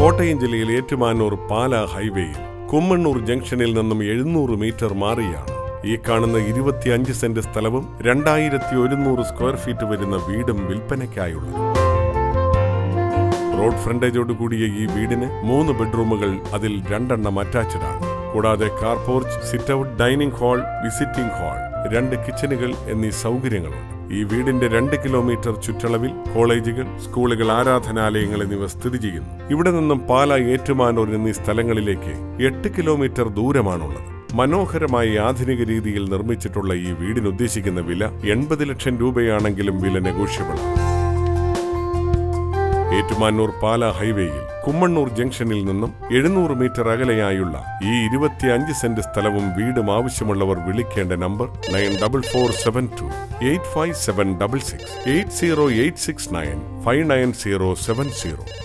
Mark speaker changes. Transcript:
Speaker 1: കോട്ടയം ജില്ലയിൽ ഏറ്റുമാനൂർ പാല ഹൈവേയിൽ കുമ്മണ്ണൂർ ജംഗ്ഷനിൽ നിന്നും 700 മീറ്റർ മാറിയാണ് ഈ കാണുന്ന 25 സെന്റ് സ്ഥലവും 2100 സ്ക്വയർ ഫീറ്റ് വരുന്ന വീടും വിൽപ്പനയ്ക്കായുള്ളത്. റോഡ് ഫ്രണ്ടേജോട് കൂടിയ ഈ വീടിന് 3 ബെഡ്റൂമുകൾ, അതിൽ 2 എണ്ണം അറ്റാച്ച്ഡ് ആണ്. കൂടാതെ car porch, sit out, dining hall, visiting hall, 2 കിച്ചണുകൾ എന്നീ സൗകര്യങ്ങളുണ്ട്. ഈ വീടിന്റെ 2 കിലോമീറ്റർ ചുറ്റളവിൽ കോളേജുകൾ, സ്കൂളുകൾ, ആരാധനാലയങ്ങൾ എന്നിവ സ്ഥിതി ചെയ്യുന്നു. ഇവിടെ നിന്നും പാല, ഏറ്റുമാനൂർ എന്നീ സ്ഥലങ്ങളിലേക്ക് 8 കിലോമീറ്റർ ദൂരമാണുള്ളത്. മനോഹരമായി ആധുനിക രീതിയിൽ നിർമ്മിച്ചിട്ടുള്ള ഈ വീടിന് ഉദ്ദേശിക്കുന്ന വില 80 ലക്ഷം രൂപയാണെങ്കിലും വില നെഗോഷ്യബിൾ ആണ്. ഏറ്റുമാനൂർ പാല ഹൈവേയിൽ കുമ്മണ്ണൂർ ജംഗ്ഷനിൽ നിന്നും 700 മീറ്റർ അകലെയായുള്ള ഈ 25 സെന്റ് സ്ഥലവും വീടും ആവശ്യമുള്ളവർ വിളിക്കേണ്ട നമ്പർ 9447285766 80869 59070.